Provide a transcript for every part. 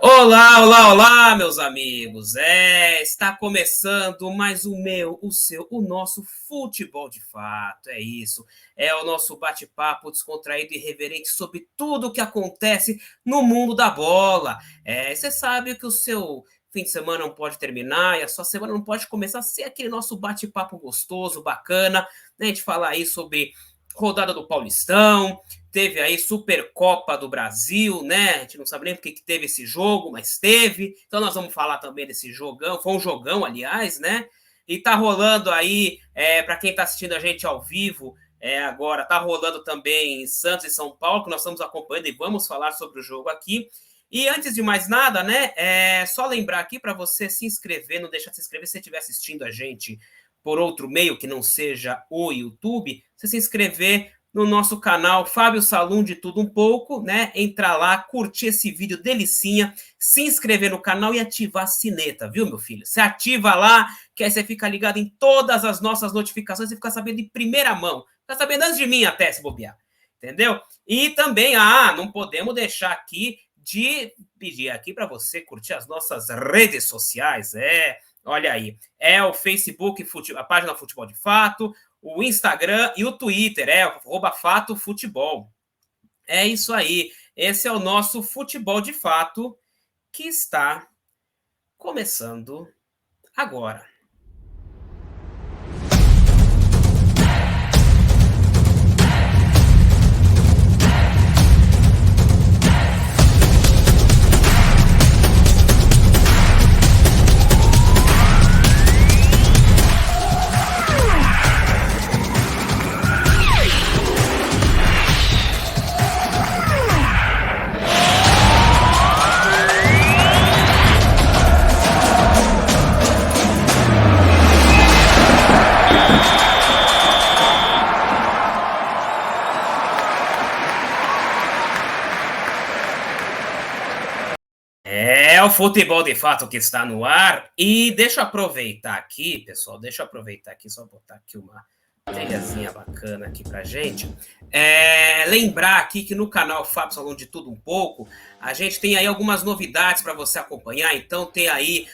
Olá, olá, olá, meus amigos. Está começando mais o meu, o seu, o nosso futebol de fato. É isso. É o nosso bate-papo descontraído e irreverente sobre tudo o que acontece no mundo da bola. Você sabe que o seu fim de semana não pode terminar e a sua semana não pode começar sem aquele nosso bate-papo gostoso, bacana, né? A gente falar aí sobre rodada do Paulistão. Teve aí Supercopa do Brasil, né? A gente não sabe nem porque que teve esse jogo, mas teve. Então nós vamos falar também desse jogão. Foi um jogão, aliás, né? E tá rolando aí, para quem tá assistindo a gente ao vivo, agora, tá rolando também Santos e São Paulo, que nós estamos acompanhando e vamos falar sobre o jogo aqui. E antes de mais nada, né? Só lembrar aqui para você se inscrever, não deixa de se inscrever se você estiver assistindo a gente por outro meio que não seja o YouTube, você se inscrever no nosso canal Fábio Salum de Tudo Um Pouco, né? Entrar lá, curtir esse vídeo delicinha, se inscrever no canal e ativar a sineta, viu, meu filho? Você ativa lá, que aí você fica ligado em todas as nossas notificações e fica sabendo de primeira mão. Fica sabendo antes de mim até, se bobear. Entendeu? E também, não podemos deixar aqui de pedir aqui para você curtir as nossas redes sociais, olha aí, o Facebook, a página Futebol de Fato, o Instagram e o Twitter, @FatoFutebol. É isso aí. Esse é o nosso Futebol de Fato que está começando agora. É o Futebol de Fato que está no ar. E deixa eu aproveitar aqui, pessoal, só botar aqui uma trilhazinha bacana aqui pra gente. Lembrar aqui que no canal Fábio Salão de Tudo Um Pouco, a gente tem aí algumas novidades para você acompanhar. Então tem aí,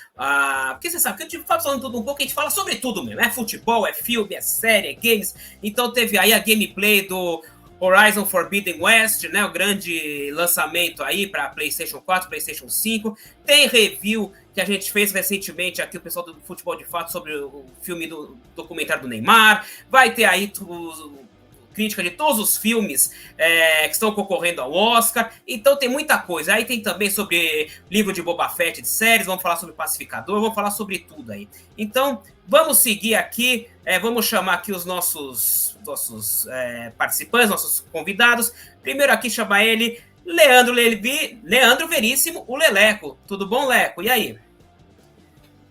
porque você sabe que o Fábio Salão de Tudo Um Pouco a gente fala sobre tudo mesmo. É futebol, é filme, é série, é games. Então teve aí a gameplay do Horizon Forbidden West, né, o grande lançamento aí para PlayStation 4, PlayStation 5. Tem review que a gente fez recentemente aqui, o pessoal do Futebol de Fato, sobre o filme do documentário do Neymar. Vai ter aí crítica de todos os filmes que estão concorrendo ao Oscar. Então tem muita coisa. Aí tem também sobre livro de Boba Fett de séries, vamos falar sobre Pacificador, vamos falar sobre tudo aí. Então, vamos seguir aqui, vamos chamar aqui os nossos participantes, nossos convidados. Primeiro aqui chamar ele, Leandro Veríssimo, o Leleco. Tudo bom, Leco? E aí?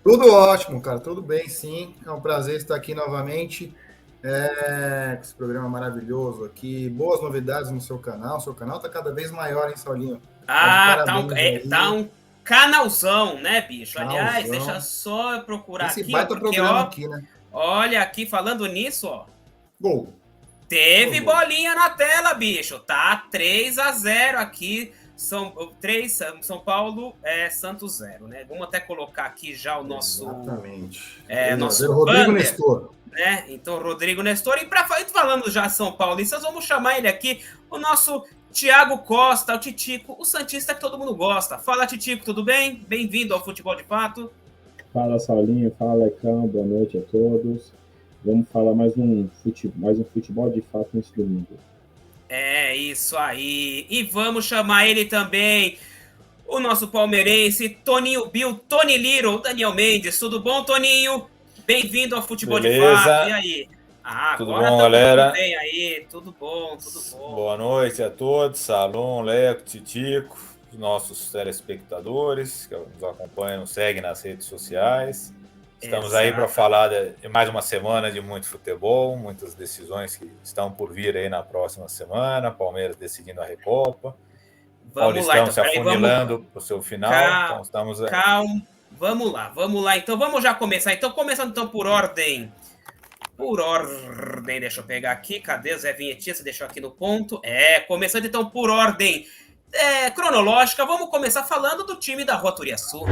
Tudo ótimo, cara. Tudo bem, sim. É um prazer estar aqui novamente com esse programa maravilhoso aqui. Boas novidades no seu canal. Seu canal está cada vez maior, hein, Saulinho? Tá um canalzão, né, bicho? Canalzão. Aliás, deixa só eu procurar esse aqui, baita programa aqui, né? Olha aqui, falando nisso, ó. Gol. Teve bolinha na tela, bicho. Tá 3-0 aqui. São Paulo, Santos 0, né? Vamos até colocar aqui já o nosso... Exatamente. Nosso Rodrigo banner, Nestor. Né? Então, Rodrigo Nestor. E falando já São Paulistas, vamos chamar ele aqui, o nosso Thiago Costa, o Titico, o santista que todo mundo gosta. Fala, Titico, tudo bem? Bem-vindo ao Futebol de Fato. Fala, Saulinho. Fala, Lecão. Boa noite a todos. Vamos falar mais um futebol de fato nesse domingo. É isso aí. E vamos chamar ele também, o nosso palmeirense, Toninho Bill, Tony Little, Daniel Mendes. Tudo bom, Toninho? Bem-vindo ao Futebol de Fato. E aí? Tudo agora bom, galera? Bem aí. Tudo bom. Boa noite a todos, Salom, Leco, Titico, os nossos telespectadores que nos acompanham, nos seguem nas redes sociais. Estamos aí para falar de mais uma semana de muito futebol, muitas decisões que estão por vir aí na próxima semana. Palmeiras decidindo a Recopa. Paulistão se afunilando para o seu final. Então estamos aí. Calma, vamos lá. Então vamos já começar. Então, começando então por ordem. Deixa eu pegar aqui. Cadê o Zé Vinhetinha? Você deixou aqui no ponto. Começando então por ordem cronológica, vamos começar falando do time da Rua Turiaçu.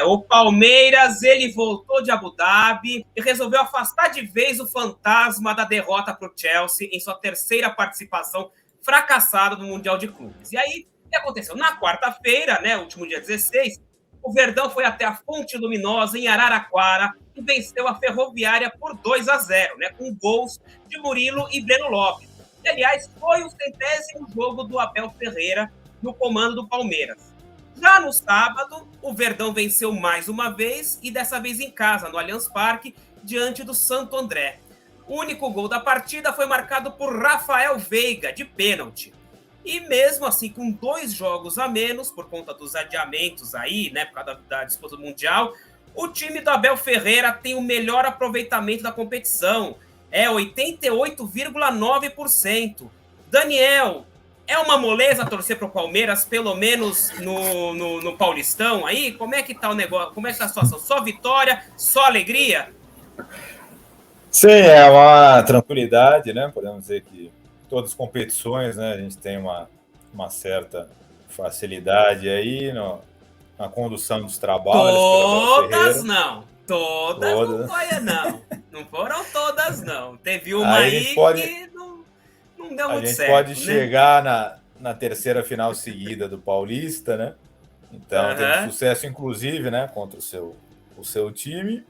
O Palmeiras, ele voltou de Abu Dhabi e resolveu afastar de vez o fantasma da derrota para o Chelsea em sua terceira participação fracassada no Mundial de Clubes. E aí, o que aconteceu? Na quarta-feira, né, último dia 16, o Verdão foi até a Fonte Luminosa, em Araraquara, e venceu a Ferroviária por 2-0, né, com gols de Murilo e Breno Lopes. E, aliás, foi o 100º jogo do Abel Ferreira no comando do Palmeiras. Já no sábado, o Verdão venceu mais uma vez, e dessa vez em casa, no Allianz Parque, diante do Santo André. O único gol da partida foi marcado por Rafael Veiga, de pênalti. E mesmo assim, com 2 jogos a menos, por conta dos adiamentos aí, né, por causa da disputa mundial, o time do Abel Ferreira tem o melhor aproveitamento da competição. 88,9%. Daniel, é uma moleza torcer para o Palmeiras, pelo menos no Paulistão aí? Como é que tá o negócio? Como é que tá a situação? Só vitória? Só alegria? Sim, é uma tranquilidade, né? Podemos dizer que todas as competições, né, a gente tem uma certa facilidade aí na condução dos trabalhos. Todas não. Todas não foi, não. Não foram todas, não. Teve uma aí que não deu muito certo. A gente pode chegar na terceira final seguida do Paulista, né? Então, teve sucesso, inclusive, né, contra o seu time.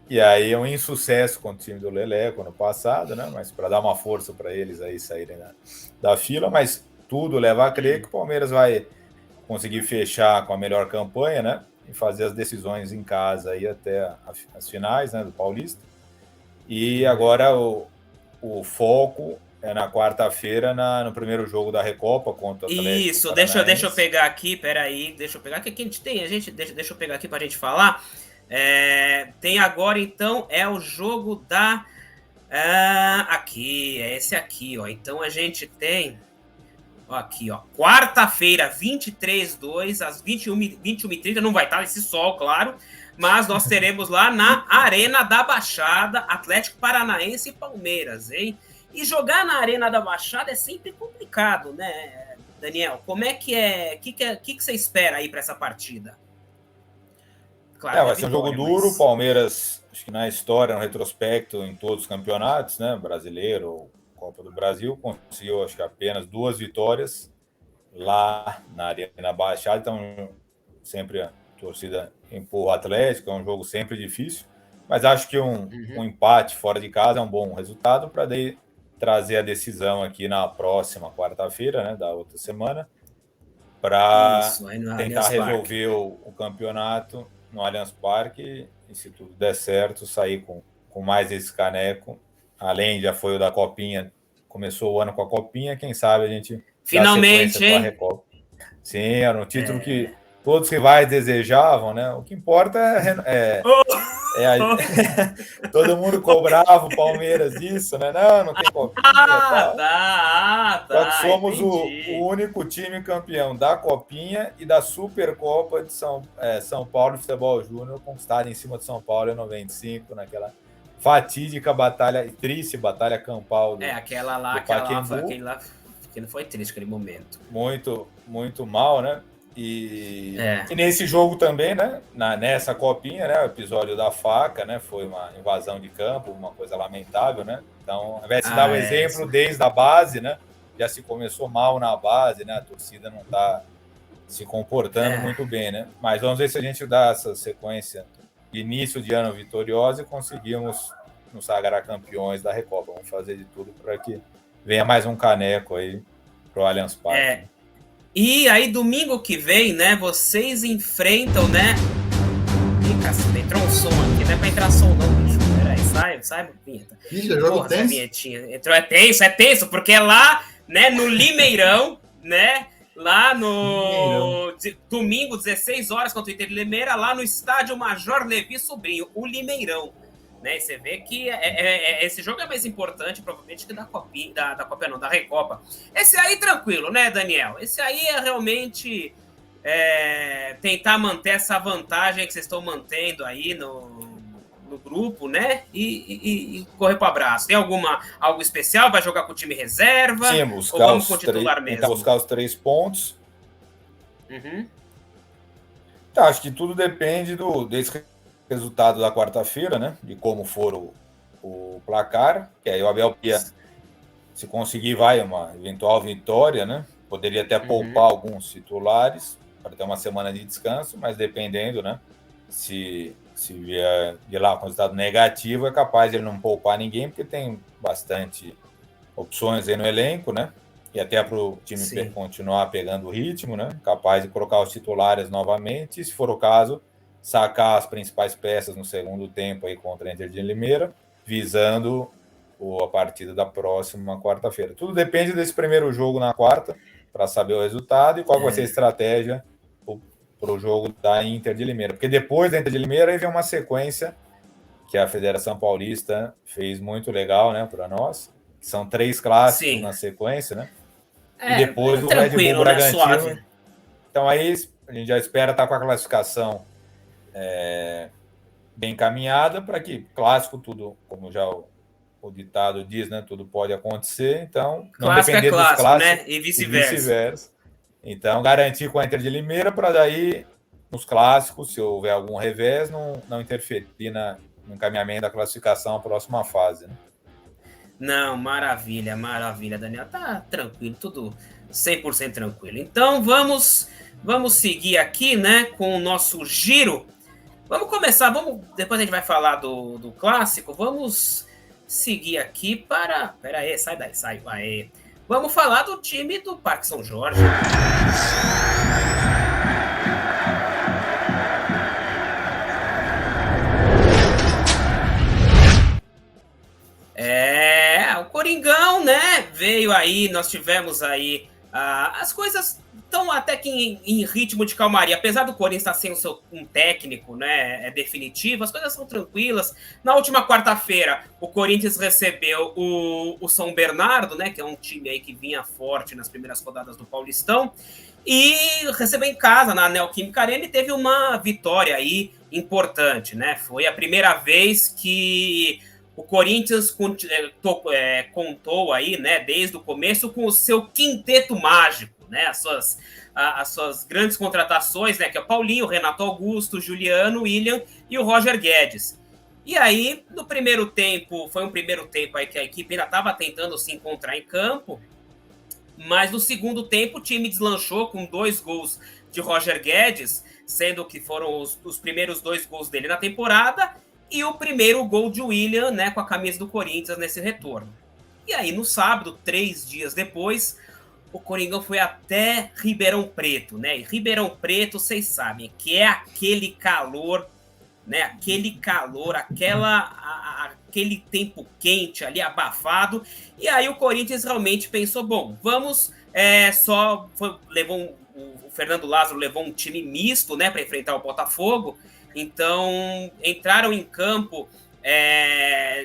E aí um insucesso com o time do Leleco ano passado, né? Mas para dar uma força para eles aí saírem da fila, mas tudo leva a crer que o Palmeiras vai conseguir fechar com a melhor campanha, né? E fazer as decisões em casa aí até as finais, né, do Paulista. E agora o foco é na quarta-feira no primeiro jogo da Recopa contra o Atlético. Isso, deixa eu pegar aqui, peraí, deixa eu pegar aqui, que a gente tem, deixa eu pegar aqui para a gente falar. Tem agora, então, o jogo da... aqui, é esse aqui, ó. Então, a gente tem... Aqui, ó. Quarta-feira, 23/2, às 21h30. Não vai estar esse sol, claro. Mas nós teremos lá na Arena da Baixada, Atlético Paranaense e Palmeiras, hein? E jogar na Arena da Baixada é sempre complicado, né, Daniel? Como é que é? O que você espera aí para essa partida? Claro, vai ser um jogo duro. O Palmeiras, acho que na história, no retrospecto, em todos os campeonatos, né, brasileiro, Copa do Brasil, conseguiu, acho que apenas 2 vitórias lá na Arena Baixada. Então, sempre a torcida empurra o Atlético, é um jogo sempre difícil. Mas acho que um empate fora de casa é um bom resultado para daí trazer a decisão aqui na próxima quarta-feira, né, da outra semana, para tentar resolver o campeonato no Allianz Parque, e se tudo der certo, sair com mais esse caneco. Além, já foi o da Copinha, começou o ano com a Copinha, quem sabe a gente finalmente, hein? Com a Recopa. Sim, era um título que todos os rivais desejavam, né? O que importa todo mundo cobrava o Palmeiras disso, né? Não tem Copinha. Só que somos o único time campeão da Copinha e da Supercopa de São Paulo de Futebol Júnior, conquistada em cima de São Paulo em 95, naquela fatídica batalha, triste batalha campal do aquela lá que não foi triste aquele momento. Muito, muito mal, né? E nesse jogo também, né? Nessa copinha, né? O episódio da faca, né? Foi uma invasão de campo, uma coisa lamentável, né? Então, ao invés de dar o exemplo desde a base, né? Já se começou mal na base, né? A torcida não está se comportando muito bem, né? Mas vamos ver se a gente dá essa sequência de início de ano vitoriosa e conseguimos nos sagrar campeões da Recopa. Vamos fazer de tudo para que venha mais um caneco aí pro Allianz Parque. E aí, domingo que vem, né, vocês enfrentam, né? Ih, cacete, entrou um som aqui, não é pra entrar som não, bicho. Peraí, sai, vinheta. Ih, jogo tenso. Vinhetinha. Entrou, é tenso, porque é lá, né, no Limeirão, né, lá no domingo, 16 horas, contra o Inter de Limeira, lá no estádio Major Levi Sobrinho, o Limeirão. Né, e você vê que esse jogo é mais importante, provavelmente, que da Copinha, da Recopa. Esse aí, tranquilo, né, Daniel? Esse aí é realmente tentar manter essa vantagem que vocês estão mantendo aí no grupo, né? E correr para o abraço. Tem algo especial? Vai jogar com o time reserva? Sim, ou vamos com o titular mesmo? Tentar buscar os 3 pontos. Uhum. Tá, acho que tudo depende desse resultado da quarta-feira, né? De como for o placar. Que aí o Abel, se conseguir, vai uma eventual vitória, né? Poderia até poupar alguns titulares para ter uma semana de descanso, mas dependendo, né? Se vier de lá com resultado negativo, é capaz de ele não poupar ninguém, porque tem bastante opções aí no elenco, né? E até para o time continuar pegando o ritmo, né? Capaz de colocar os titulares novamente, e, se for o caso, sacar as principais peças no segundo tempo aí contra a Inter de Limeira, visando a partida da próxima quarta-feira. Tudo depende desse primeiro jogo na quarta, para saber o resultado e qual vai ser a estratégia para o jogo da Inter de Limeira. Porque depois da Inter de Limeira aí vem uma sequência que a Federação Paulista fez muito legal, né, para nós, que são 3 clássicos na sequência, né? E depois o Red Bull Bragantino. Né? Então aí a gente já espera estar com a classificação bem encaminhada para que clássico tudo, como já o ditado diz, né? Tudo pode acontecer. Então não depender dos clássicos, né? E vice-versa. Então garantir com a Inter de Limeira para daí nos clássicos, se houver algum revés, não interferir no encaminhamento da classificação à próxima fase, né? Não, maravilha, Daniel. Tá tranquilo, tudo 100% tranquilo. Então, vamos seguir aqui, né, com o nosso giro. Vamos começar, depois a gente vai falar do clássico, vamos seguir aqui para... Pera aí, sai daí, sai. Aí. Vamos falar do time do Parque São Jorge. O Coringão, né? Veio aí, nós tivemos aí as coisas estão até que em ritmo de calmaria. Apesar do Corinthians estar sem um técnico, né, definitivo, as coisas são tranquilas. Na última quarta-feira, o Corinthians recebeu o São Bernardo, né, que é um time aí que vinha forte nas primeiras rodadas do Paulistão, e recebeu em casa, na Neoquímica Arena, e teve uma vitória aí importante, né? Foi a primeira vez que o Corinthians contou aí, né, desde o começo, com o seu quinteto mágico, né, as suas grandes contratações, né, que é o Paulinho, o Renato Augusto, o Juliano, o William e o Roger Guedes. E aí, no primeiro tempo, foi um primeiro tempo aí que a equipe ainda estava tentando se encontrar em campo, mas no segundo tempo o time deslanchou com 2 gols de Roger Guedes, sendo que foram os primeiros 2 gols dele na temporada, e o primeiro gol de William, né, com a camisa do Corinthians nesse retorno. E aí, no sábado, 3 dias depois, o Coringão foi até Ribeirão Preto, né? E Ribeirão Preto, vocês sabem, que é aquele calor, né? Aquele calor, aquele tempo quente ali, abafado. E aí o Corinthians realmente pensou, bom, vamos o Fernando Lázaro levou um time misto, né, para enfrentar o Botafogo. Então, entraram em campo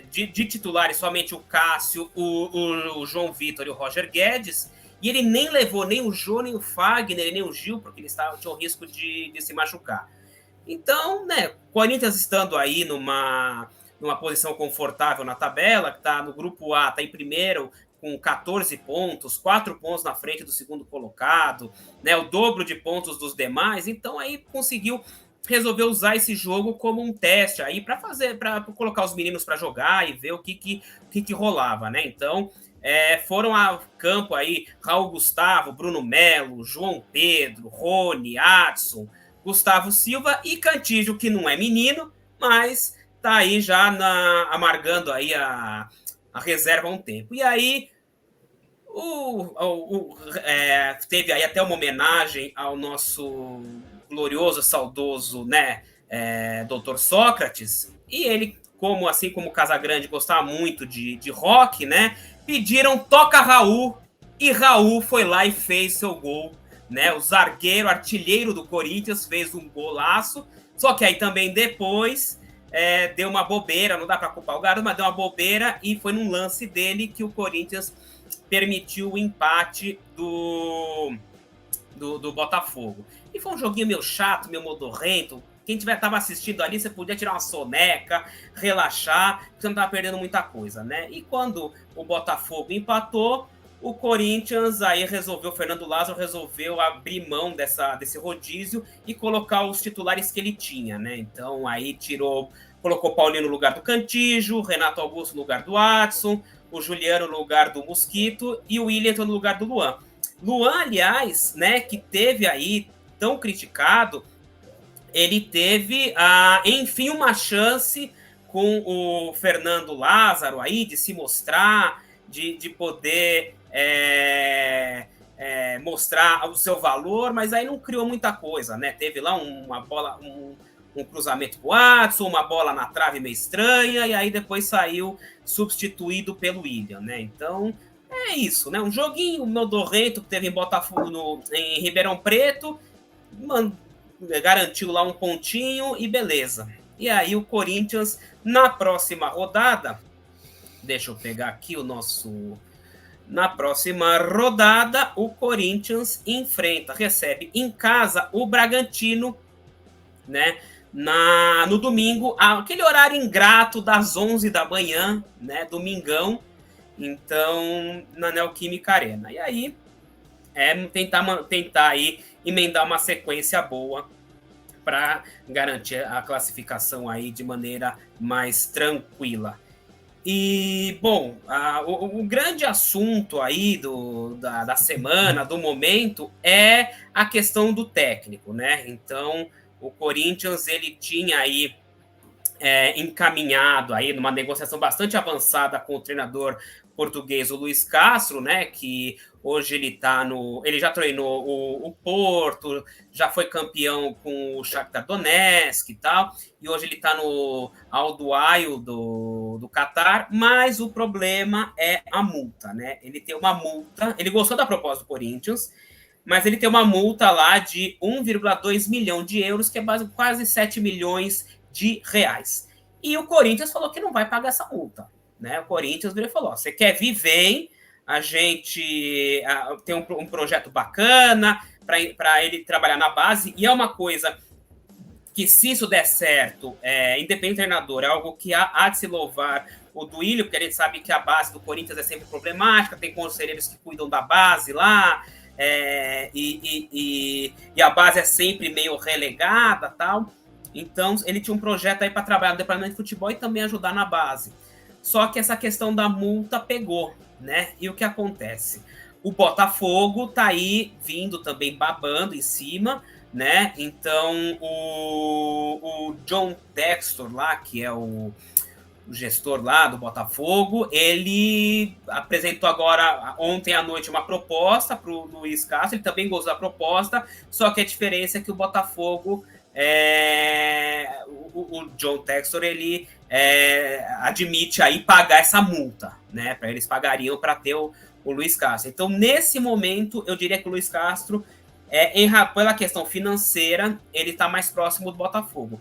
de titulares somente o Cássio, o João Vitor e o Roger Guedes, e ele nem levou nem o Jô, nem o Fagner, nem o Gil, porque eles tinham risco de se machucar. Então, né, o Corinthians estando aí numa posição confortável na tabela, que está no grupo A, está em primeiro, com 14 pontos, 4 pontos na frente do segundo colocado, né, o dobro de pontos dos demais, então aí conseguiu resolveu usar esse jogo como um teste aí para colocar os meninos para jogar e ver o que rolava, né? Então, foram a campo aí Raul Gustavo, Bruno Melo, João Pedro, Rony, Adson, Gustavo Silva e Cantígio, que não é menino, mas tá aí já amargando aí a reserva há um tempo. E aí teve aí até uma homenagem ao nosso glorioso, saudoso, né, Dr. Sócrates, e ele, assim como o Casagrande gostava muito de rock, né, pediram Toca Raul, e Raul foi lá e fez seu gol, né, o zagueiro, artilheiro do Corinthians, fez um golaço, só que aí também depois deu uma bobeira, não dá para culpar o garoto, mas deu uma bobeira, e foi num lance dele que o Corinthians permitiu o empate do Botafogo. E foi um joguinho meio chato, meio modorrento. Quem estava assistindo ali, você podia tirar uma soneca, relaxar, porque você não estava perdendo muita coisa, né? E quando o Botafogo empatou, o Corinthians aí resolveu, o Fernando Lázaro resolveu abrir mão desse rodízio e colocar os titulares que ele tinha, né? Então aí colocou o Paulinho no lugar do Cantillo, Renato Augusto no lugar do Adson, o Juliano no lugar do Mosquito e o Willian no lugar do Luan. Luan, aliás, né, que teve aí tão criticado, ele teve, enfim, uma chance com o Fernando Lázaro aí de se mostrar, de poder mostrar o seu valor, mas aí não criou muita coisa, né? Teve lá uma bola, um cruzamento pro Adson, uma bola na trave meio estranha, e aí depois saiu substituído pelo Willian, né? Então, é isso, né? Um joguinho modorrento que teve em Botafogo, em Ribeirão Preto, garantiu lá um pontinho e beleza. E aí o Corinthians, na próxima rodada, deixa eu pegar aqui na próxima rodada, o Corinthians recebe em casa o Bragantino, né? No domingo, aquele horário ingrato das 11 da manhã, né? Domingão, então, na Neoquímica Arena. E aí, tentar aí emendar uma sequência boa para garantir a classificação aí de maneira mais tranquila. E, bom, o grande assunto aí da semana, do momento, é a questão do técnico, né? Então, o Corinthians, ele tinha aí encaminhado aí numa negociação bastante avançada com o treinador português, o Luiz Castro, né, que hoje ele já treinou o Porto, já foi campeão com o Shakhtar Donetsk e tal, e hoje ele está no Al Duhail do Catar, mas o problema é a multa, né? Ele tem uma multa, ele gostou da proposta do Corinthians, mas ele tem uma multa lá de 1,2 milhão de euros, que é quase 7 milhões de reais. E o Corinthians falou que não vai pagar essa multa, né? O Corinthians falou, você quer vir, vem, a gente tem um projeto bacana para ele trabalhar na base, e é uma coisa que, se isso der certo, independente do treinador, é algo que há de se louvar o Duílio, porque a gente sabe que a base do Corinthians é sempre problemática, tem conselheiros que cuidam da base lá, e a base é sempre meio relegada, tal. Então, ele tinha um projeto aí para trabalhar no departamento de futebol e também ajudar na base. Só que essa questão da multa pegou, né? E o que acontece? O Botafogo tá aí vindo também babando em cima, né? Então, o John Textor lá, que é o gestor lá do Botafogo, ele apresentou agora, ontem à noite, uma proposta para o Luiz Castro, ele também gostou da proposta, só que a diferença é que o Botafogo, o John Textor, ele admite aí pagar essa multa, né? Eles pagariam para ter o Luiz Castro. Então, nesse momento, eu diria que o Luiz Castro, pela questão financeira, ele está mais próximo do Botafogo.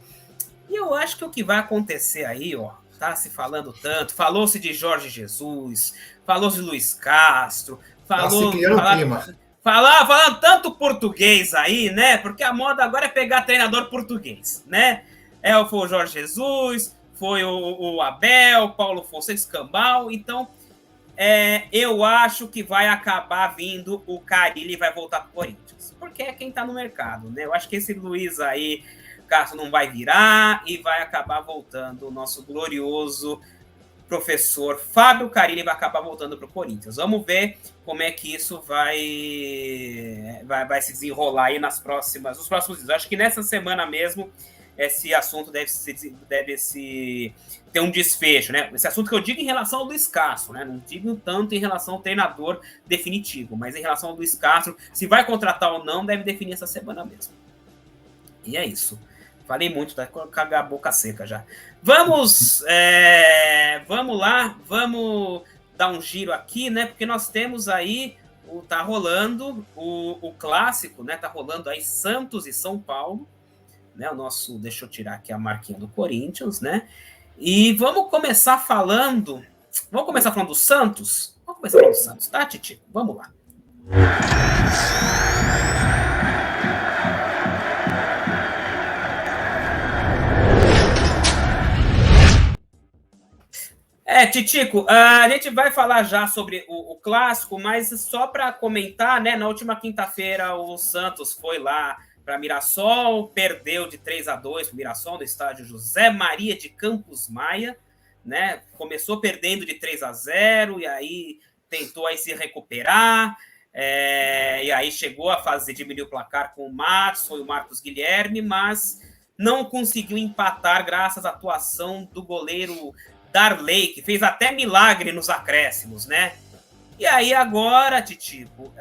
E eu acho que o que vai acontecer aí, ó, tá se falando tanto, falou-se de Jorge Jesus, falou-se de Luiz Castro, falando tanto português aí, né? Porque a moda agora é pegar treinador português, né? Foi o Jorge Jesus, foi o Abel, Paulo Fonseca, Escambau. Então, eu acho que vai acabar vindo o Carille e vai voltar para o Corinthians, porque é quem está no mercado, né? Eu acho que esse Luiz aí, Castro, não vai virar e vai acabar voltando o nosso glorioso professor Fábio Carille, vai acabar voltando para o Corinthians. Vamos ver como é que isso vai se desenrolar aí nos próximos dias. Acho que nessa semana mesmo esse assunto deve ter um desfecho, né? Esse assunto que eu digo em relação ao Luiz Castro, né? Não digo tanto em relação ao treinador definitivo, mas em relação ao Luiz Castro, se vai contratar ou não, deve definir essa semana mesmo. E é isso. Falei muito, tá com a boca seca já. Vamos lá, vamos dar um giro aqui, né? Porque nós temos aí, tá rolando o clássico, né? Tá rolando aí Santos e São Paulo, né? Deixa eu tirar aqui a marquinha do Corinthians, né? E vamos começar falando do Santos? Vamos começar falando do Santos, tá, Titi? Vamos lá. Titico, a gente vai falar já sobre o clássico, mas só para comentar, né? Na última quinta-feira, o Santos foi lá para Mirassol, perdeu de 3-2 para o Mirassol, no estádio José Maria de Campos Maia, né? Começou perdendo de 3-0 e aí tentou aí se recuperar, e aí chegou a fazer diminuir o placar com o Matos, foi o Marcos Guilherme, mas não conseguiu empatar graças à atuação do goleiro Darley, que fez até milagre nos acréscimos, né? E aí agora, Titico,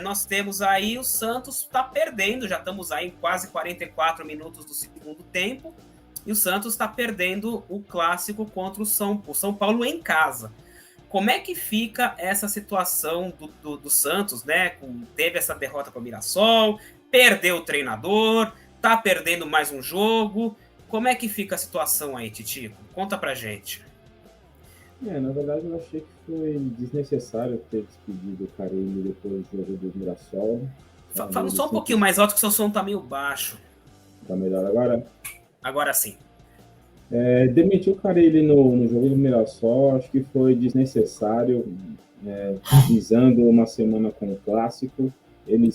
nós temos aí o Santos está perdendo, já estamos aí em quase 44 minutos do segundo tempo, e o Santos está perdendo o clássico contra o São Paulo em casa. Como é que fica essa situação do Santos, né? Teve essa derrota para o Mirassol, perdeu o treinador, está perdendo mais um jogo. Como é que fica a situação aí, Titico? Conta pra gente. Na verdade, eu achei que foi desnecessário ter despedido o Carille depois do jogo do Mirassol. Fala só um pouquinho mais alto, que seu som tá meio baixo. Tá melhor agora? Agora sim. Demitiu o Carille no jogo do Mirassol, acho que foi desnecessário, visando uma semana com o Clássico. Ele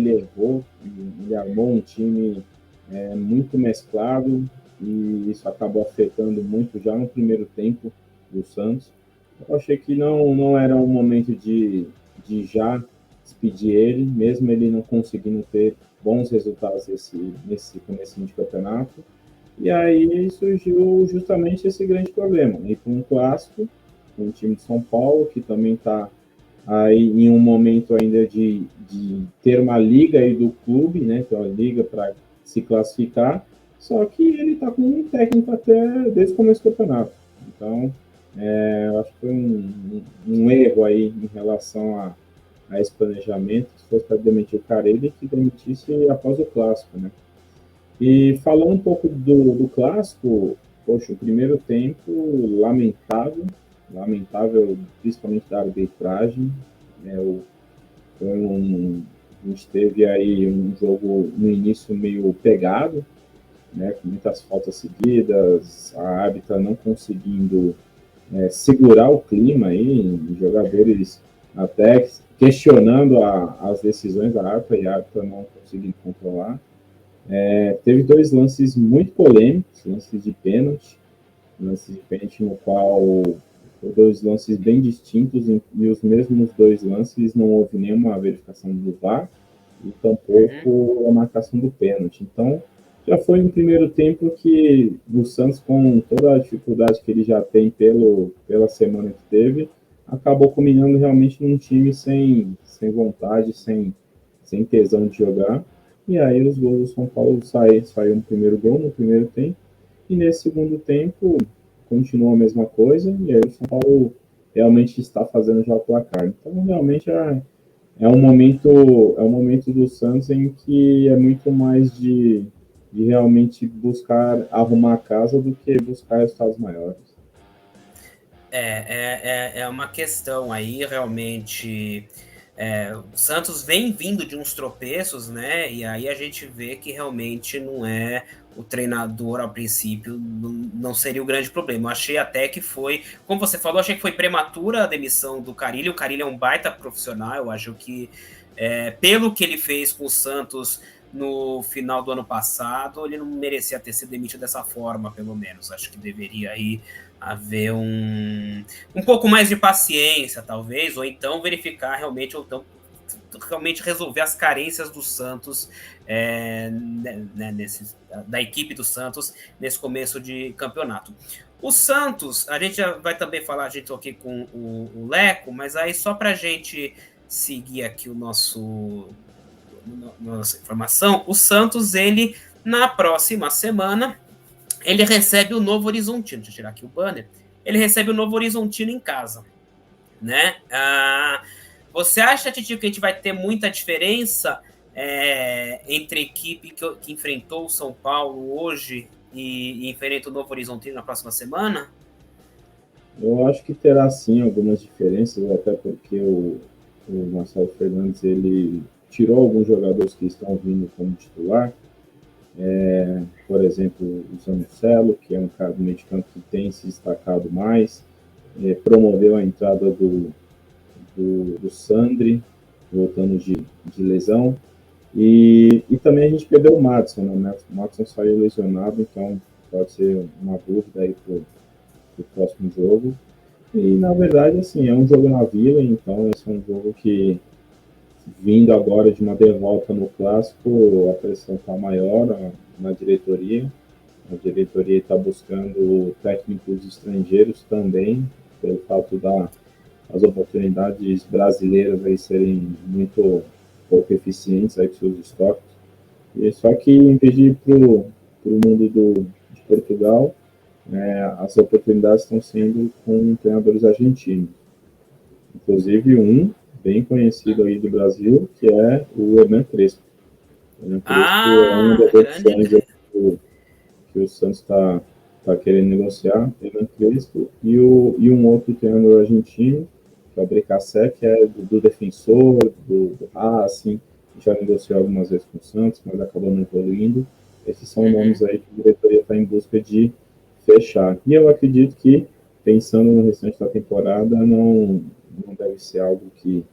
errou, ele armou um time muito mesclado, e isso acabou afetando muito já no primeiro tempo do Santos. Eu achei que não era um momento de já despedir ele, mesmo ele não conseguindo ter bons resultados nesse começo de campeonato. E aí surgiu justamente esse grande problema. E com um clássico, com o time de São Paulo, que também está aí em um momento ainda de ter uma liga aí do clube, né? Então, a liga para se classificar, só que ele está com um técnico até desde o começo do campeonato. Então, eu acho que foi um erro aí em relação a esse planejamento, se fosse para demitir o Carille, que demitisse após o clássico, né? E falando um pouco do clássico, poxa, o primeiro tempo lamentável, principalmente da arbitragem. A gente teve aí um jogo no início meio pegado, né, com muitas faltas seguidas, a árbitra não conseguindo segurar o clima aí, jogadores até questionando as decisões da árbitra e a árbitra não conseguindo controlar. Teve dois lances muito polêmicos, lances de pênalti no qual dois lances bem distintos, e os mesmos dois lances não houve nenhuma verificação do VAR e tampouco a marcação do pênalti. Então, já foi um primeiro tempo que o Santos, com toda a dificuldade que ele já tem pela semana que teve, acabou combinando realmente num time sem vontade, sem tesão de jogar. E aí os gols do São Paulo saiu no primeiro gol, no primeiro tempo, e nesse segundo tempo continua a mesma coisa, e aí o São Paulo realmente está fazendo já o placar. Então, realmente é um momento do Santos em que é muito mais de realmente buscar arrumar a casa do que buscar resultados maiores. É uma questão aí, realmente. O Santos vem vindo de uns tropeços, né? E aí a gente vê que realmente não é o treinador, ao princípio, não seria o grande problema. Eu achei até que foi, como você falou, achei que foi prematura a demissão do Carille. O Carille é um baita profissional, eu acho que pelo que ele fez com o Santos no final do ano passado, ele não merecia ter sido demitido dessa forma, pelo menos. Acho que deveria aí haver um pouco mais de paciência, talvez, ou então verificar realmente, ou então realmente resolver as carências do Santos, da equipe do Santos nesse começo de campeonato. O Santos, a gente já vai também falar, a gente estou aqui com o Leco, mas aí só para a gente seguir aqui nossa informação, o Santos, ele, na próxima semana, ele recebe o Novo Horizontino. Deixa eu tirar aqui o banner. Ele recebe o Novo Horizontino em casa, né? Você acha, Titio, que a gente vai ter muita diferença entre a equipe que enfrentou o São Paulo hoje e enfrenta o Novo Horizontino na próxima semana? Eu acho que terá sim algumas diferenças, até porque o Marcelo Fernandes ele tirou alguns jogadores que estão vindo como titular. Por exemplo, o Zanocelo, que é um cara do meio de campo que tem se destacado mais. promoveu a entrada do Sandri, voltando de lesão. E também a gente perdeu o Madison, né? O Madison saiu lesionado, então pode ser uma dúvida aí pro próximo jogo. E na verdade, assim, é um jogo na Vila, então esse é um jogo que, vindo agora de uma derrota no Clássico, a pressão está maior na diretoria. A diretoria está buscando técnicos estrangeiros também, pelo fato das oportunidades brasileiras aí serem muito pouco eficientes aí com seus estoques. E só que, em vez de ir para o mundo de Portugal, as oportunidades estão sendo com treinadores argentinos. Inclusive um bem conhecido aí do Brasil, que é o Hernan Crespo. O Hernan Crespo é uma das opções que o Santos está querendo negociar, Hernan Crespo, e um outro treinador argentino, que é o Bricassé, que é do Defensor, do Racing, já negociou algumas vezes com o Santos, mas acabou não evoluindo. Esses são nomes aí que a diretoria está em busca de fechar. E eu acredito que, pensando no restante da temporada, não deve ser algo que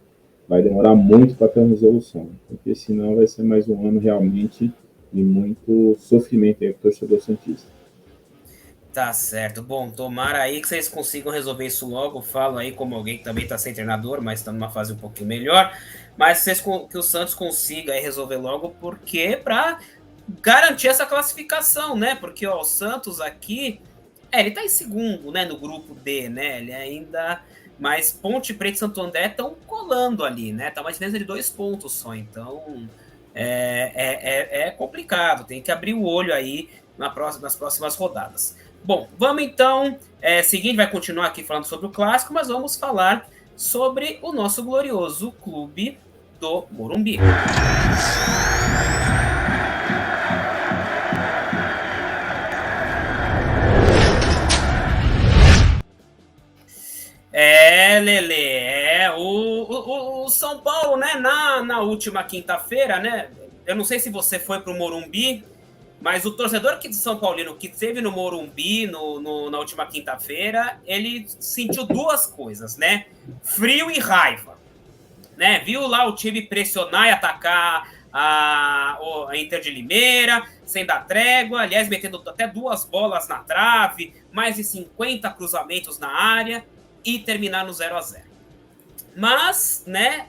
vai demorar muito para ter uma resolução, porque senão vai ser mais um ano realmente de muito sofrimento aí para o torcedor santista. Tá certo. Bom, tomara aí que vocês consigam resolver isso logo. Falo aí como alguém que também está sem treinador, mas está numa fase um pouquinho melhor. Mas que o Santos consiga aí resolver logo, porque para garantir essa classificação, né? Porque ó, o Santos aqui, ele tá em segundo, né? No grupo D, né? Ele ainda... Mas Ponte Preta e Santo André estão colando ali, né? Tá uma diferença de 2 pontos só. Então é complicado. Tem que abrir o olho aí nas próximas rodadas. Bom, vamos então seguir, vai continuar aqui falando sobre o Clássico, mas vamos falar sobre o nosso glorioso clube do Morumbi. Lele, o São Paulo, né, na última quinta-feira, né, eu não sei se você foi para o Morumbi, mas o torcedor aqui de São Paulino que esteve no Morumbi na última quinta-feira, ele sentiu 2 coisas, né? Frio e raiva. Né? Viu lá o time pressionar e atacar a Inter de Limeira, sem dar trégua, aliás, metendo até 2 bolas na trave, mais de 50 cruzamentos na área e terminar no 0-0. Mas, né,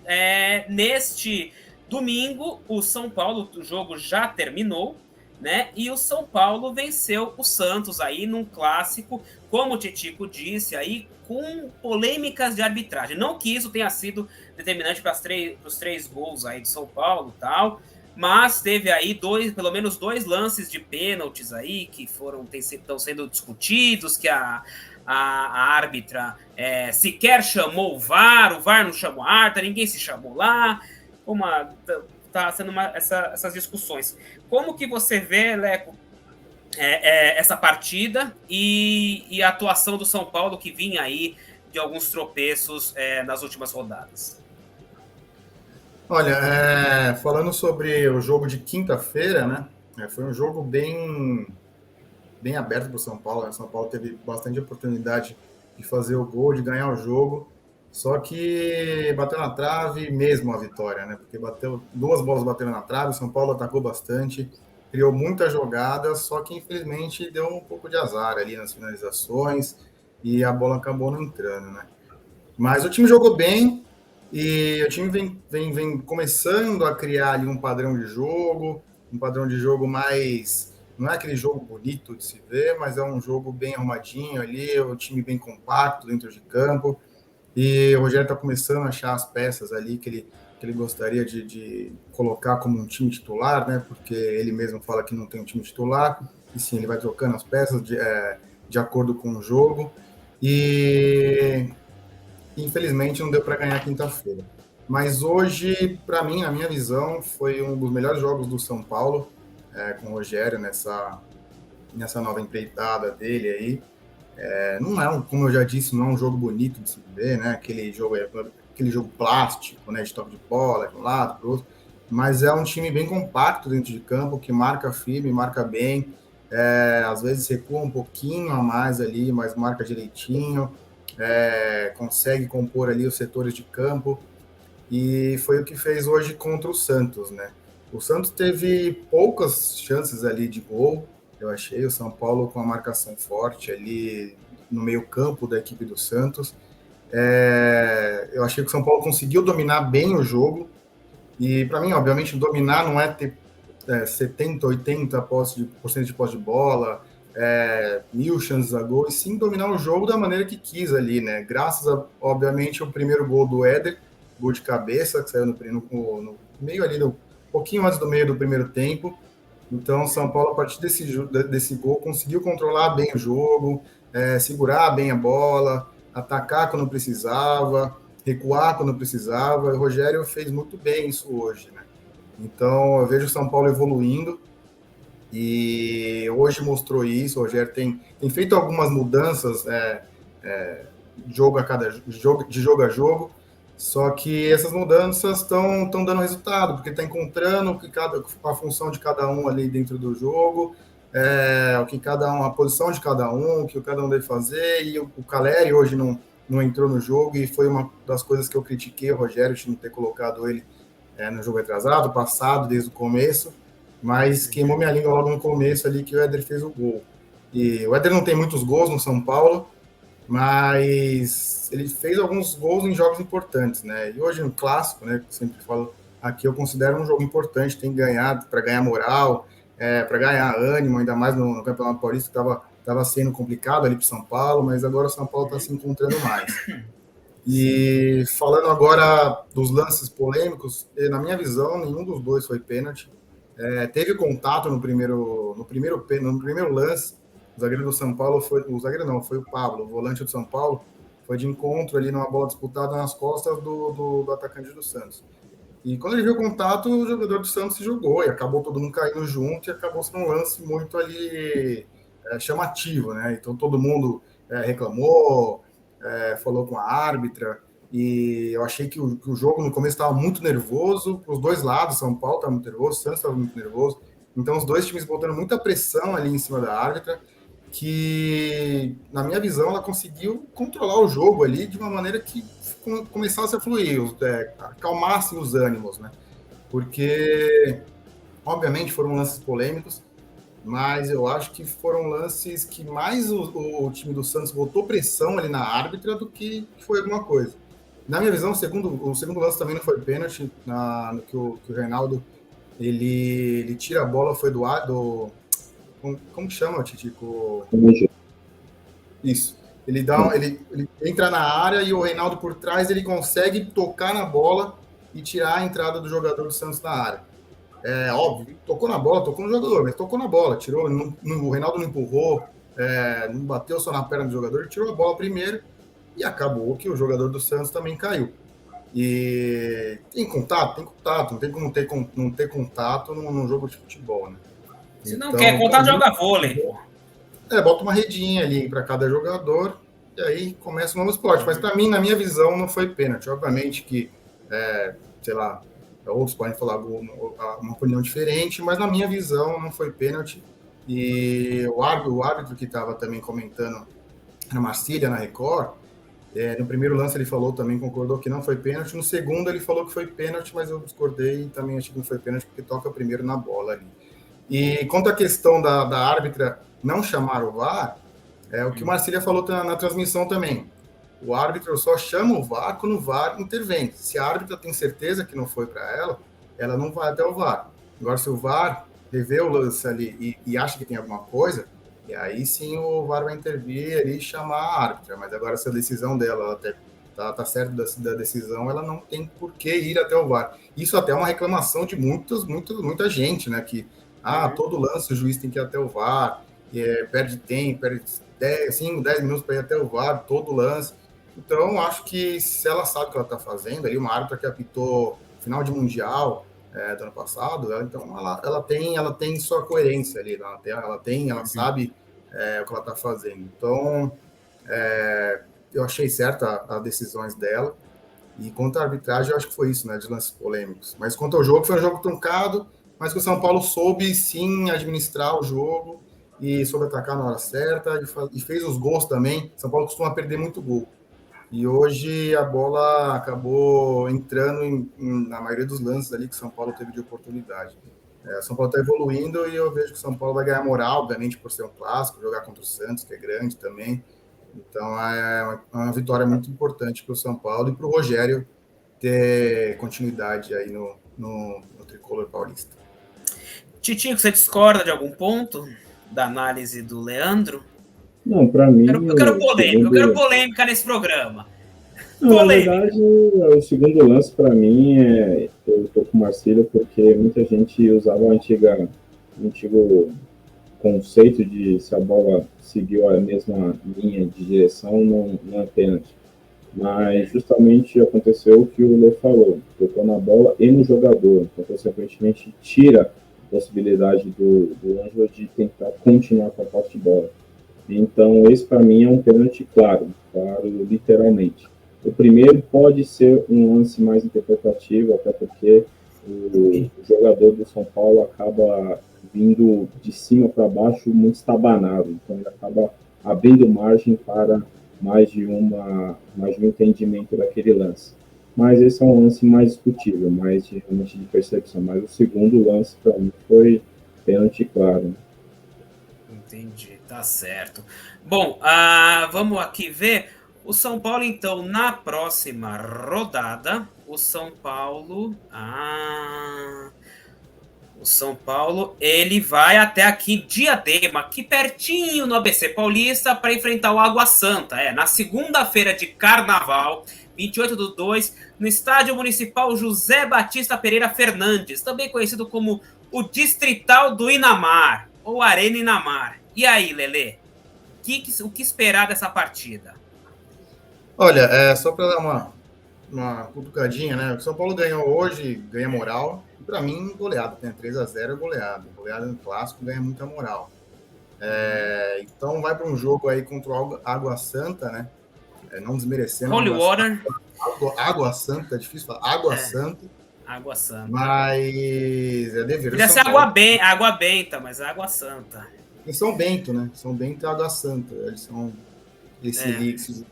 neste domingo, o São Paulo, o jogo já terminou, né? E o São Paulo venceu o Santos aí num clássico, como o Titico disse aí, com polêmicas de arbitragem. Não que isso tenha sido determinante para os 3 gols aí do São Paulo e tal, mas teve aí pelo menos 2 lances de pênaltis aí que estão sendo discutidos, que a árbitra sequer chamou o VAR não chamou a árbitra, ninguém se chamou lá, tá sendo essas discussões. Como que você vê, Leco, essa partida e a atuação do São Paulo, que vinha aí de alguns tropeços nas últimas rodadas? Olha, falando sobre o jogo de quinta-feira, né? Foi um jogo bem aberto para o São Paulo. Né? O São Paulo teve bastante oportunidade de fazer o gol, de ganhar o jogo. Só que bateu na trave mesmo a vitória, né? Porque 2 bolas bateram na trave, o São Paulo atacou bastante, criou muitas jogadas, só que infelizmente deu um pouco de azar ali nas finalizações e a bola acabou não entrando, né? Mas o time jogou bem e o time vem começando a criar ali um padrão de jogo mais... Não é aquele jogo bonito de se ver, mas é um jogo bem arrumadinho ali, o time bem compacto dentro de campo. E o Rogério está começando a achar as peças ali que ele gostaria de colocar como um time titular, né? Porque ele mesmo fala que não tem um time titular, e sim, ele vai trocando as peças de acordo com o jogo. E infelizmente não deu para ganhar quinta-feira. Mas hoje, para mim, na minha visão, foi um dos melhores jogos do São Paulo, com o Rogério nessa nova empreitada dele aí. Não é, como eu já disse, não é um jogo bonito de se ver, né? Aquele jogo plástico, né? De toque de bola, de um lado, para o outro. Mas é um time bem compacto dentro de campo, que marca firme, marca bem. Às vezes recua um pouquinho a mais ali, mas marca direitinho. consegue compor ali os setores de campo, e foi o que fez hoje contra o Santos, né? O Santos teve poucas chances ali de gol, eu achei, o São Paulo com a marcação forte ali no meio campo da equipe do Santos. Eu achei que o São Paulo conseguiu dominar bem o jogo, e para mim, obviamente, dominar não é ter 70, 80% de posse de bola, 1.000 chances a gol, e sim dominar o jogo da maneira que quis ali, né? Graças a, obviamente, ao primeiro gol do Éder, gol de cabeça, que saiu no meio ali, um pouquinho antes do meio do primeiro tempo. Então, São Paulo, a partir desse gol, conseguiu controlar bem o jogo, segurar bem a bola, atacar quando precisava, recuar quando precisava. O Rogério fez muito bem isso hoje, né? Então, eu vejo o São Paulo evoluindo, e hoje mostrou isso. O Rogério tem feito algumas mudanças de jogo a jogo, só que essas mudanças estão dando resultado, porque está encontrando a função de cada um ali dentro do jogo, a posição de cada um, o que cada um deve fazer. E o Caleri hoje não entrou no jogo, e foi uma das coisas que eu critiquei o Rogério de não ter colocado ele no jogo atrasado, passado, desde o começo, mas queimou minha língua logo no começo ali que o Éder fez o gol. E o Éder não tem muitos gols no São Paulo, mas ele fez alguns gols em jogos importantes, né? E hoje no clássico, né, que eu sempre falo aqui, eu considero um jogo importante, tem que ganhar para ganhar moral, para ganhar ânimo, ainda mais no Campeonato Paulista, que estava sendo complicado ali para o São Paulo, mas agora o São Paulo está se encontrando mais. E falando agora dos lances polêmicos, na minha visão, nenhum dos dois foi pênalti. Teve contato no primeiro lance. O zagueiro do São Paulo foi o Pablo, o volante do São Paulo, foi de encontro ali numa bola disputada nas costas do atacante do Santos. E quando ele viu o contato, o jogador do Santos se jogou, e acabou todo mundo caindo junto, e acabou sendo um lance muito ali chamativo, né? Então todo mundo reclamou, falou com a árbitra, e eu achei que o jogo no começo estava muito nervoso, os dois lados. São Paulo estava muito nervoso, o Santos estava muito nervoso, então os dois times botando muita pressão ali em cima da árbitra, que, na minha visão, ela conseguiu controlar o jogo ali de uma maneira que começasse a fluir, acalmasse os ânimos, né? Porque, obviamente, foram lances polêmicos, mas eu acho que foram lances que mais o time do Santos botou pressão ali na árbitra do que foi alguma coisa. Na minha visão, o segundo lance também não foi pênalti, no que o Reinaldo ele tira a bola, foi do como que chama, Titico? Isso. Ele entra na área, e o Reinaldo por trás ele consegue tocar na bola e tirar a entrada do jogador do Santos na área. Óbvio, tocou na bola, tocou no jogador, mas tocou na bola, tirou, o Reinaldo não empurrou, não bateu só na perna do jogador, ele tirou a bola primeiro, e acabou que o jogador do Santos também caiu. E tem contato, não tem como não ter contato num jogo de futebol, né? Se não quer contato, joga vôlei. Bota uma redinha ali para cada jogador, e aí começa um novo esporte. Mas para mim, na minha visão, não foi pênalti. Obviamente que, sei lá, outros podem falar uma opinião diferente, mas na minha visão não foi pênalti. E o árbitro que estava também comentando na Marcília, na Record, no primeiro lance ele falou também, concordou que não foi pênalti. No segundo ele falou que foi pênalti, mas eu discordei e também achei que não foi pênalti, porque toca primeiro na bola ali. E quanto à questão da árbitra não chamar o VAR, o que o Marcília falou na transmissão também. O árbitro só chama o VAR quando o VAR intervém. Se a árbitra tem certeza que não foi para ela não vai até o VAR. Agora, se o VAR revê o lance ali e acha que tem alguma coisa, e aí sim o VAR vai intervir ali e chamar a árbitra. Mas agora, se a decisão dela tá certo da decisão, ela não tem por que ir até o VAR. Isso até é uma reclamação de muita gente, né? Que todo lance o juiz tem que ir até o VAR, perde tempo, perde 10 minutos para ir até o VAR, todo lance. Então, acho que se ela sabe o que ela está fazendo, ali uma árbitra que apitou final de Mundial do ano passado, ela tem sua coerência ali, ela sabe o que ela está fazendo. Então, eu achei certo as decisões dela. E quanto à arbitragem, eu acho que foi isso, né, de lances polêmicos. Mas quanto ao jogo, foi um jogo truncado, mas que o São Paulo soube sim administrar o jogo e soube atacar na hora certa e fez os gols também. São Paulo costuma perder muito gol. E hoje a bola acabou entrando na maioria dos lances ali que São Paulo teve de oportunidade. São Paulo está evoluindo e eu vejo que São Paulo vai ganhar moral, obviamente por ser um clássico, jogar contra o Santos, que é grande também. Então é uma vitória muito importante para o São Paulo e para o Rogério ter continuidade aí no tricolor paulista. Titinho, você discorda de algum ponto da análise do Leandro? Não, para mim. Eu quero polêmica nesse programa. Não, na verdade, o segundo lance, para mim, eu estou com o Marcílio porque muita gente usava o antigo conceito de se a bola seguiu a mesma linha de direção, não é pênalti. Mas justamente aconteceu o que o Lê falou, tocou na bola e no jogador, então consequentemente tira a possibilidade do Ângelo de tentar continuar com a posse de bola. Então esse para mim é um pênalti claro, literalmente. O primeiro pode ser um lance mais interpretativo, até porque o jogador do São Paulo acaba vindo de cima para baixo muito estabanado, então ele acaba abrindo margem para mais de um entendimento daquele lance. Mas esse é um lance mais discutível, mais realmente de percepção. Mas o segundo lance, para mim, foi pênalti claro. Entendi, tá certo. Bom, vamos aqui ver. O São Paulo, então, na próxima rodada, o São Paulo, ele vai até aqui, Diadema, aqui pertinho no ABC Paulista, para enfrentar o Água Santa. Na segunda-feira de Carnaval, 28/2, no Estádio Municipal José Batista Pereira Fernandes, também conhecido como o Distrital do Inamar, ou Arena Inamar. E aí, Lelê, o que esperar dessa partida? Olha, só para dar uma cutucadinha, né? O São Paulo ganhou hoje, ganha moral. Para mim, goleado, né? 3-0 é goleado. Goleado no clássico ganha muita moral. Então vai para um jogo aí contra o Água Santa, né? Não desmerecendo. Holy Water. Água Santa, é difícil falar. Água Santa. Água Santa. Mas é dever. Podia ser água benta, mas é Água Santa. Em São Bento, né? São Bento e Água Santa. Eles são esse.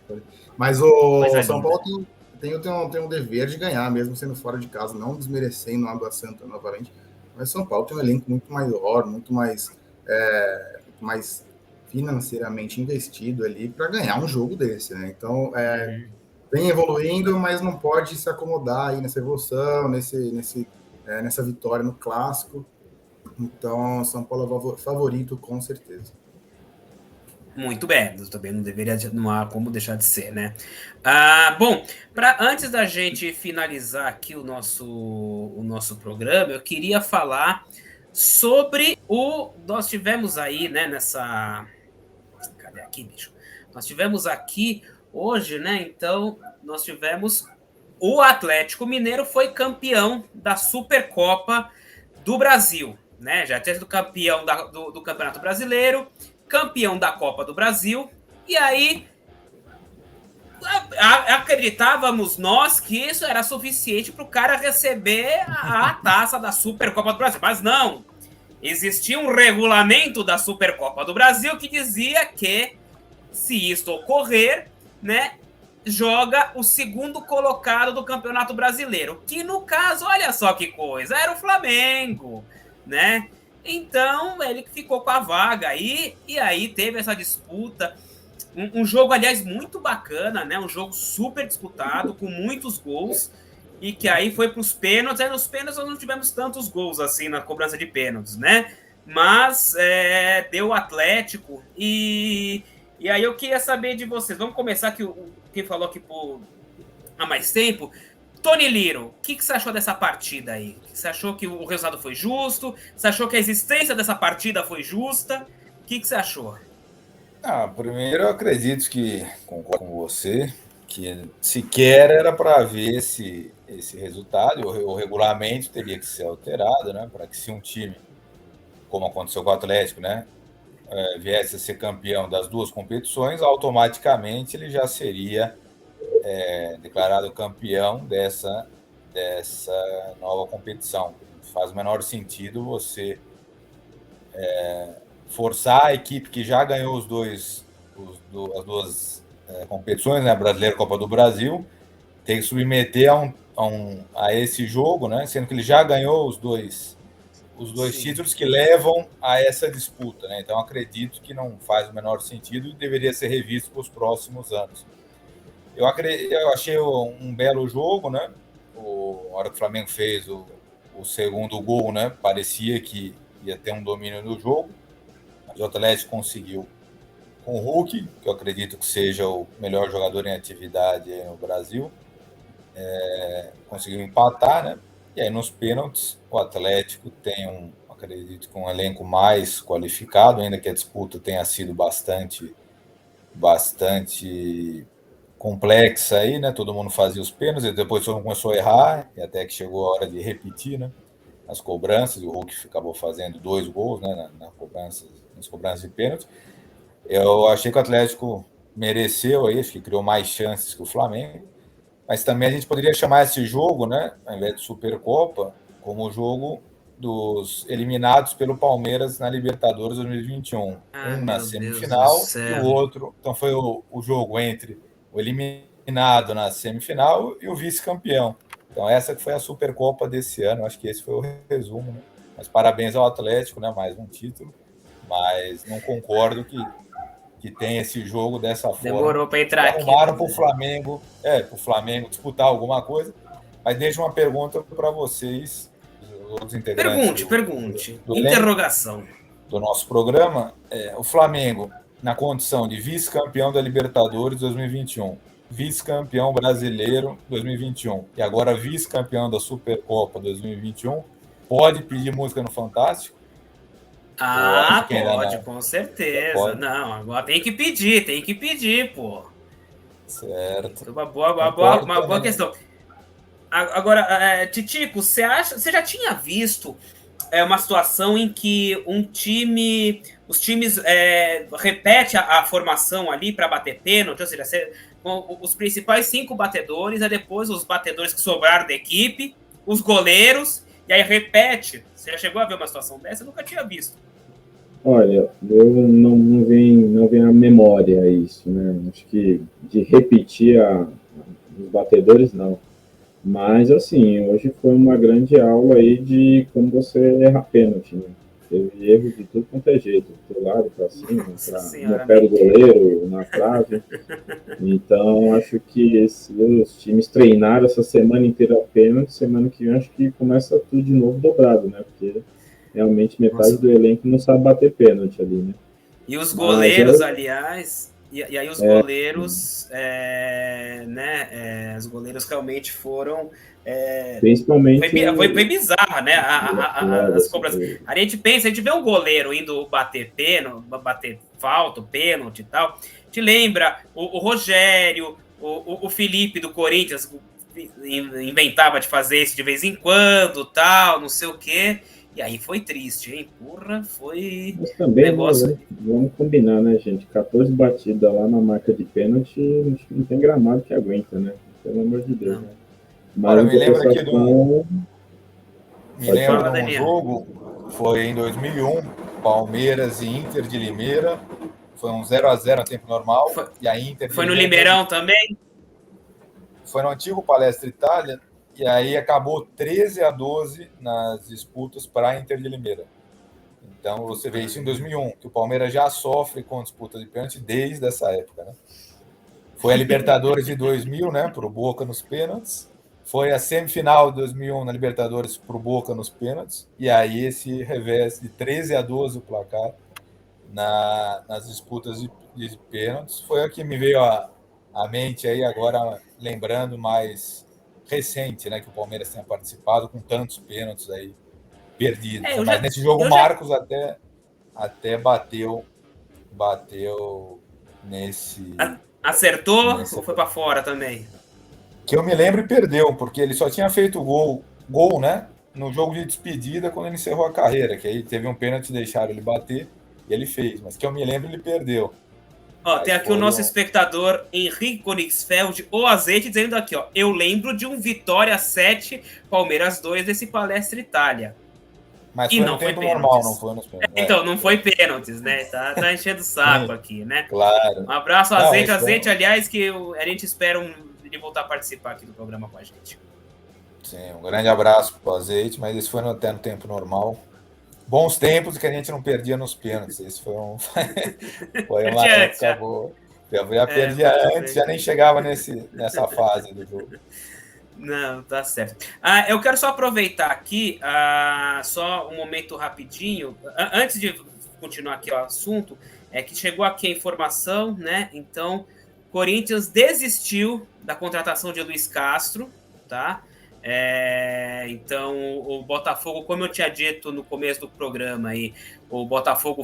Mas o São Paulo tem um dever de ganhar, mesmo sendo fora de casa, não desmerecendo a Água Santa novamente. Mas São Paulo tem um elenco muito maior, muito mais financeiramente investido ali para ganhar um jogo desse, né? Então, vem evoluindo, mas não pode se acomodar aí nessa evolução, nessa vitória no clássico. Então, São Paulo é favorito, com certeza. Muito bem, também não há como deixar de ser, né? Bom, antes da gente finalizar aqui o nosso programa, eu queria falar sobre nós tivemos aí, né, cadê aqui, bicho? Nós tivemos aqui hoje, né, então, nós tivemos o Atlético Mineiro foi campeão da Supercopa do Brasil, né? Já tinha sido campeão do Campeonato Brasileiro, campeão da Copa do Brasil, e aí acreditávamos nós que isso era suficiente para o cara receber a taça da Supercopa do Brasil, mas não. Existia um regulamento da Supercopa do Brasil que dizia que, se isto ocorrer, né, joga o segundo colocado do Campeonato Brasileiro, que no caso, olha só que coisa, era o Flamengo, né? Então, ele ficou com a vaga aí, e aí teve essa disputa. Um jogo, aliás, muito bacana, né? Um jogo super disputado, com muitos gols, e que aí foi para os pênaltis. Aí nos pênaltis nós não tivemos tantos gols assim na cobrança de pênaltis, né? Mas deu o Atlético, e aí eu queria saber de vocês. Vamos começar aqui, quem falou aqui há mais tempo. Tony Liro, o que você achou dessa partida aí? Você achou que o resultado foi justo? Você achou que a existência dessa partida foi justa? O que você achou? Primeiro eu acredito que concordo com você, que sequer era para ver esse resultado. O regulamento teria que ser alterado, né? Para que, se um time, como aconteceu com o Atlético, né, viesse a ser campeão das duas competições, automaticamente ele já seria declarado campeão dessa nova competição. Faz o menor sentido você forçar a equipe que já ganhou as duas competições, né? Brasileiro, Copa do Brasil, tem que submeter a esse jogo, né? Sendo que ele já ganhou os dois títulos que levam a essa disputa, né? Então acredito que não faz o menor sentido e deveria ser revisto para os próximos anos. Eu achei um belo jogo, né? A hora que o Flamengo fez o segundo gol, né? Parecia que ia ter um domínio do jogo, mas o Atlético conseguiu com o Hulk, que eu acredito que seja o melhor jogador em atividade no Brasil, conseguiu empatar, né? E aí nos pênaltis o Atlético tem acredito que um elenco mais qualificado, ainda que a disputa tenha sido bastante complexa aí, né? Todo mundo fazia os pênaltis, e depois todo mundo começou a errar, e até que chegou a hora de repetir, né? As cobranças, e o Hulk acabou fazendo 2 gols, né? Nas cobranças de pênalti. Eu achei que o Atlético mereceu aí, acho que criou mais chances que o Flamengo, mas também a gente poderia chamar esse jogo, né? Ao invés de Supercopa, como o jogo dos eliminados pelo Palmeiras na Libertadores 2021. Um na semifinal e o outro. Então foi o jogo entre o eliminado na semifinal e o vice-campeão. Então essa que foi a Supercopa desse ano. Acho que esse foi o resumo, né? Mas parabéns ao Atlético, né? Mais um título. Mas não concordo que tem esse jogo dessa forma. Demorou para entrar aqui. Arrumaram para o Flamengo, para o Flamengo disputar alguma coisa. Mas deixa uma pergunta para vocês, os integrantes. Pergunte. Interrogação. Do nosso programa. O Flamengo, na condição de vice-campeão da Libertadores 2021, vice-campeão brasileiro 2021 e agora vice-campeão da Supercopa 2021, pode pedir música no Fantástico? Pode, com certeza. Pode. Não, agora tem que pedir, pô. Certo. Uma boa questão. Agora, Titico, você já tinha visto uma situação em que os times repetem a formação ali para bater pênalti, ou seja, os principais 5 batedores, aí depois os batedores que sobraram da equipe, os goleiros, e aí repete. Você já chegou a ver uma situação dessa? Eu nunca tinha visto. Olha, eu não vem à memória isso, né? Acho que de repetir os batedores, não. Mas, assim, hoje foi uma grande aula aí de como você erra pênalti, né? Teve erro de tudo quanto é jeito, do lado para cima, no pé do goleiro, na trave. Então, acho que se os times treinaram essa semana inteira pênalti, semana que vem acho que começa tudo de novo dobrado, né? Porque realmente metade do elenco não sabe bater pênalti ali, né? E os goleiros, aliás... E aí os goleiros, os goleiros realmente foram... Principalmente... Foi bizarro, né? As cobranças. A gente vê um goleiro indo bater falta, pênalti e tal. Te lembra o Rogério, o Felipe do Corinthians inventava de fazer isso de vez em quando, tal, não sei o quê. E aí foi triste, hein? Porra, foi... Mas também, negócio... vamos combinar, né, gente? 14 batidas lá na marca de pênalti, não tem gramado que aguenta, né? Pelo amor de Deus, né? Mas me lembro aqui do jogo, foi em 2001, Palmeiras e Inter de Limeira, foi um 0-0 no tempo normal, e a Inter... Foi no Limeirão também? Foi no antigo Palestra Itália, e aí acabou 13-12 nas disputas para a Inter de Limeira. Então você vê isso em 2001, que o Palmeiras já sofre com disputa de pênalti desde essa época, né? Foi a Libertadores de 2000, né, para o Boca nos pênaltis. Foi a semifinal de 2001 na Libertadores para o Boca nos pênaltis. E aí esse revés de 13-12 o placar nas disputas de pênaltis. Foi o que me veio à mente aí agora, lembrando mais recente, né, que o Palmeiras tenha participado com tantos pênaltis aí perdidos. Mas nesse jogo o Marcos até bateu nesse... Acertou ou foi para fora também? Que eu me lembro e perdeu, porque ele só tinha feito gol, né, no jogo de despedida quando ele encerrou a carreira, que aí teve um pênalti, deixaram ele bater e ele fez, mas que eu me lembro ele perdeu. Ó, tem aqui o nosso espectador Henrique Konixfeld, o Azeite, dizendo aqui, ó, eu lembro de um Vitória 7, Palmeiras 2 desse Palestra Itália. Mas E foi não no foi tempo pênaltis. normal, não foi nos pênaltis. Então, não foi pênaltis, né? Tá enchendo o saco aqui, né? Claro. Um abraço, Não, Azeite. isso Azeite, aliás, que a gente espera ele voltar a participar aqui do programa com a gente. Sim, um grande abraço pro Azeite, mas isso foi até no tempo normal. Bons tempos que a gente não perdia nos pênaltis. Isso foi uma época boa. Já perdia antes, já nem chegava nessa fase do jogo. Não, tá certo. Eu quero só aproveitar aqui, só um momento rapidinho, antes de continuar aqui o assunto, é que chegou aqui a informação, né? Então, Corinthians desistiu da contratação de Luiz Castro, tá? Então, o Botafogo, como eu tinha dito no começo do programa, aí, o Botafogo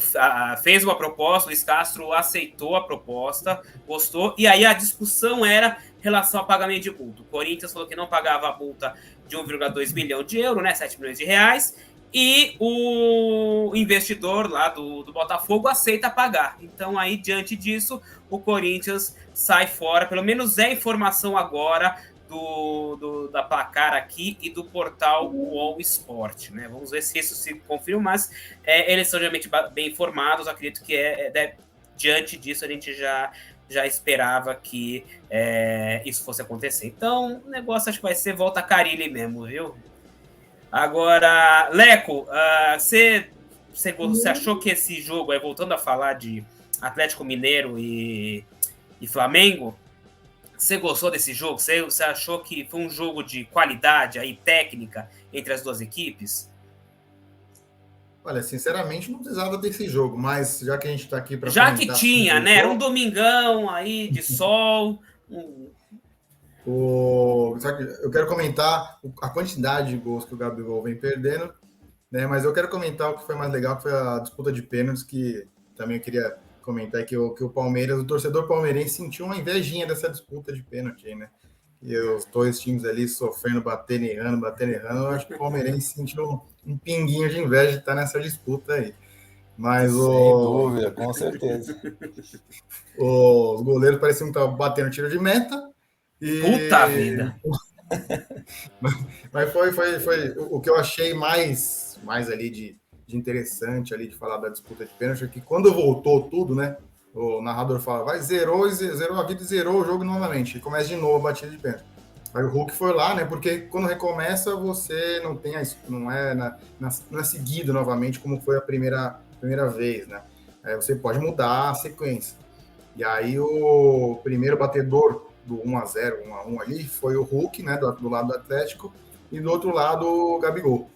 fez uma proposta, o Luiz Castro aceitou a proposta, gostou, e aí a discussão era em relação ao pagamento de multa. O Corinthians falou que não pagava a multa de 1,2 milhão de euros, né, 7 milhões de reais, e o investidor lá do Botafogo aceita pagar. Então, aí, diante disso, o Corinthians sai fora, pelo menos é informação agora da Placar aqui e do portal UOL Sport, né? Vamos ver se isso se confirma, mas eles são geralmente bem informados, acredito que diante disso a gente já esperava que isso fosse acontecer. Então, o negócio acho que vai ser volta a Carille mesmo, viu? Agora, Leco, você achou que esse jogo, voltando a falar de Atlético Mineiro e Flamengo, você gostou desse jogo? Você achou que foi um jogo de qualidade aí, técnica entre as duas equipes? Olha, sinceramente, não precisava desse jogo, mas já que a gente está aqui para já que tinha, né? Era um domingão aí de sol. Eu quero comentar a quantidade de gols que o Gabigol vem perdendo, né? Mas eu quero comentar o que foi mais legal, que foi a disputa de pênaltis, que também eu queria comentar que o Palmeiras, o torcedor palmeirense sentiu uma invejinha dessa disputa de pênalti, né? E os dois times ali sofrendo, batendo e errando. Eu acho que o palmeirense sentiu um pinguinho de inveja de estar nessa disputa aí. Mas sem dúvida, com certeza. Os goleiros pareciam que estavam batendo tiro de meta. Puta vida! Mas foi o que eu achei mais ali de interessante ali de falar da disputa de pênalti, que quando voltou tudo, né? O narrador fala, zerou a vida e zerou o jogo novamente. E começa de novo a batida de pênalti. Aí o Hulk foi lá, né? Porque quando recomeça, você não é seguido novamente como foi a primeira vez, né? Aí você pode mudar a sequência. E aí o primeiro batedor do 1-0, 1-1 ali, foi o Hulk, né? Do lado do Atlético, e do outro lado o Gabigol.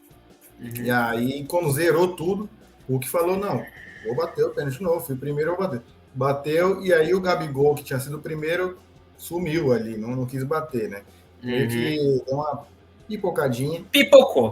Uhum. E aí, quando zerou tudo, o Hulk falou, não, vou bater o pênalti de novo, fui o primeiro, vou bater. Bateu, e aí o Gabigol, que tinha sido o primeiro, sumiu ali, não quis bater, né? Meio que deu uma pipocadinha. Pipocou.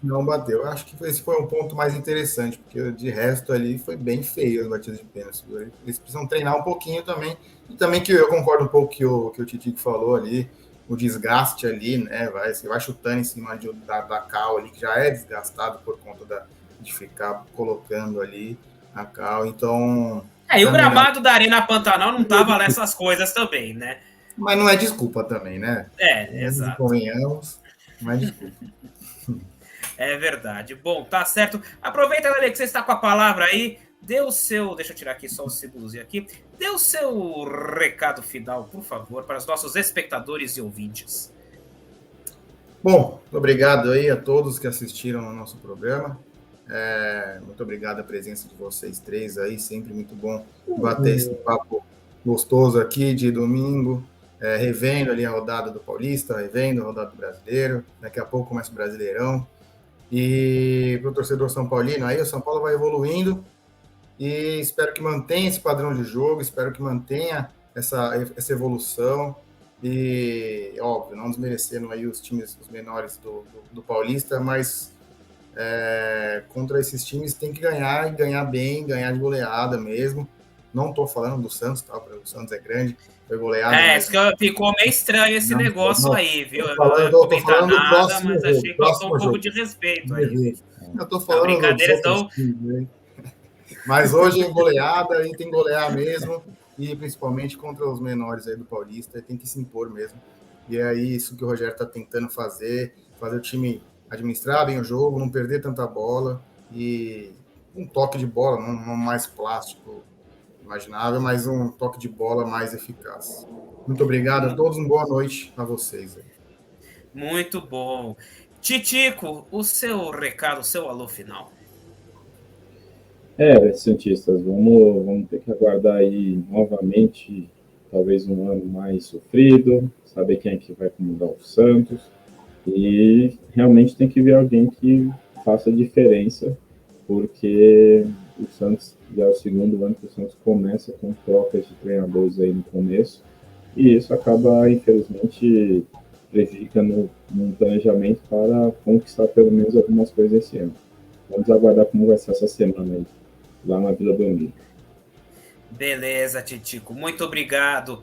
Não bateu. Acho que esse foi um ponto mais interessante, porque de resto ali foi bem feio as batidas de pênalti. Eles precisam treinar um pouquinho também. E também que eu concordo um pouco que o Titico falou ali, o desgaste ali, né? Você vai chutando em cima da cal ali, que já é desgastado por conta de ficar colocando ali a cal. Então. E o gramado da Arena Pantanal não tava lá essas coisas também, né? Mas não é desculpa também, né? Exato. Convenhamos, não é desculpa. É verdade. Bom, tá certo. Aproveita, galera, que você está com a palavra aí. Dê o seu... Deixa eu tirar aqui só o segundozinho aqui. Dê o seu recado final, por favor, para os nossos espectadores e ouvintes. Bom, obrigado aí a todos que assistiram ao nosso programa. Muito obrigado a presença de vocês três aí. Sempre muito bom bater esse papo gostoso aqui de domingo. Revendo ali a rodada do Paulista, revendo a rodada do Brasileiro. Daqui a pouco começa o Brasileirão. E para o torcedor São Paulino, aí o São Paulo vai evoluindo e espero que mantenha esse padrão de jogo, espero que mantenha essa evolução e, óbvio, não desmerecendo aí os times os menores do Paulista, mas contra esses times tem que ganhar e ganhar bem, ganhar de goleada mesmo. Não estou falando do Santos, tá? O Santos é grande, foi goleado. Isso que ficou meio estranho esse negócio aí, viu? Eu tô falando do próximo mas achei que faltou um pouco de respeito aí. Eu tô falando brincadeira, então. Mas hoje é goleada e tem que golear mesmo, e principalmente contra os menores aí do Paulista, tem que se impor mesmo. E é isso que o Rogério está tentando fazer o time administrar bem o jogo, não perder tanta bola e um toque de bola, não mais plástico imaginável, mas um toque de bola mais eficaz. Muito obrigado a todos, uma boa noite a vocês. Muito bom. Titico, o seu recado, o seu alô final. Santistas, vamos ter que aguardar aí novamente, talvez um ano mais sofrido, saber quem é que vai comandar o Santos, e realmente tem que ver alguém que faça diferença, porque o Santos já é o segundo ano que o Santos começa com trocas de treinadores aí no começo, e isso acaba, infelizmente, prejudicando no planejamento para conquistar pelo menos algumas coisas esse ano. Vamos aguardar como vai ser essa semana aí, lá na Vila Belmiro. Beleza, Titico. Muito obrigado.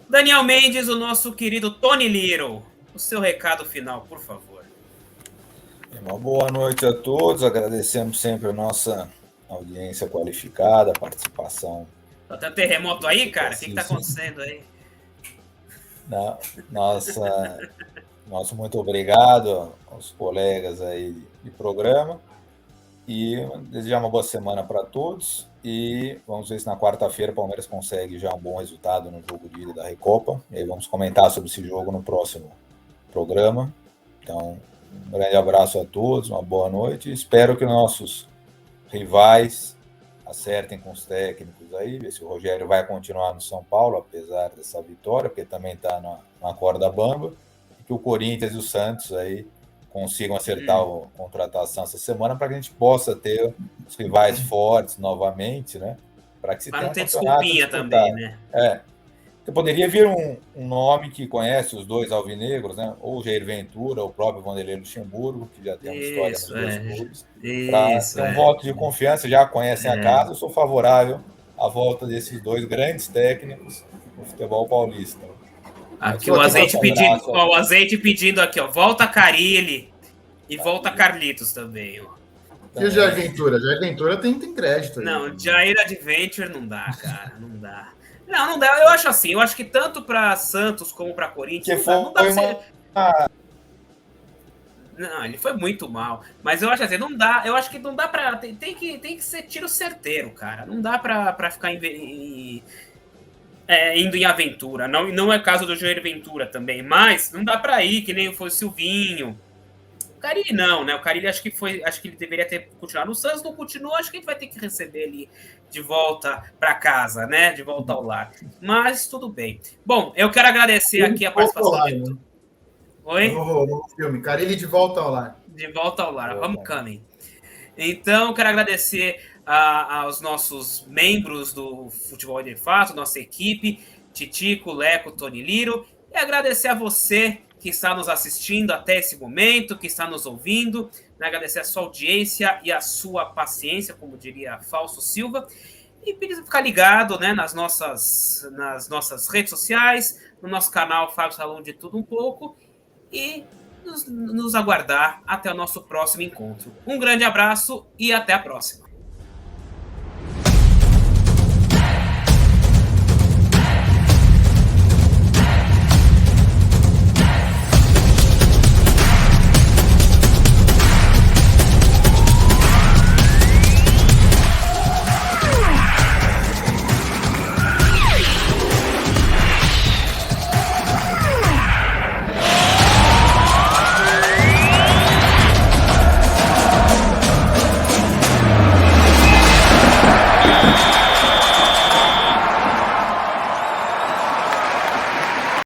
Daniel Mendes, o nosso querido Tony Little. O seu recado final, por favor. Uma boa noite a todos. Agradecemos sempre a nossa audiência qualificada, a participação. Tá tendo terremoto aí, cara? O que tá acontecendo aí? Nosso muito obrigado aos colegas aí de programa. E desejar uma boa semana para todos. E vamos ver se na quarta-feira o Palmeiras consegue já um bom resultado no jogo de ida da Recopa. E aí vamos comentar sobre esse jogo no próximo programa. Então, um grande abraço a todos, uma boa noite. Espero que nossos rivais acertem com os técnicos aí, ver se o Rogério vai continuar no São Paulo, apesar dessa vitória, porque também está na corda bamba. E que o Corinthians e o Santos aí consigam acertar a contratação essa semana para que a gente possa ter os rivais fortes novamente, né? Para que se tenha não ter desculpinha também, né? Você poderia vir um nome que conhece os dois alvinegros, né? Ou o Jair Ventura, ou o próprio Vanderlei Luxemburgo, que já tem uma história nos dois clubes, para ter um voto de confiança, já conhecem a casa. Eu sou favorável à volta desses dois grandes técnicos no futebol paulista. Aqui o azeite pedindo aqui, ó. Volta Carille e volta Carlitos também, ó. E o Jair Ventura? Jair Ventura tem crédito aí. Não, Jair Adventure não dá, cara. Não dá. Não dá. Eu acho assim, eu acho que tanto para Santos como para Corinthians não dá pra ser... Não, ele foi muito mal. Mas eu acho assim, não dá. Eu acho que não dá pra... Tem que ser tiro certeiro, cara. Não dá pra ficar indo em aventura. Não é caso do Jair Ventura também, mas não dá pra ir, que nem foi o Silvinho. O Carille não, né? O Carille acho que ele deveria ter continuado no Santos, não continuou, acho que a gente vai ter que receber ele de volta para casa, né? De volta ao lar. Mas tudo bem. Bom, eu quero agradecer aqui a participação de todos. Oi? No filme, Carille de volta ao lar. De volta ao lar. Vamos, coming. Então, quero agradecer aos nossos membros do Futebol de Fato, nossa equipe, Titico, Leco, Tony Liro, e agradecer a você que está nos assistindo até esse momento, que está nos ouvindo, né? Agradecer a sua audiência e a sua paciência, como diria Fausto Silva, e pedir para ficar ligado, né, nas nossas redes sociais, no nosso canal Fábio Salão de Tudo Um Pouco, e nos aguardar até o nosso próximo encontro. Um grande abraço e até a próxima.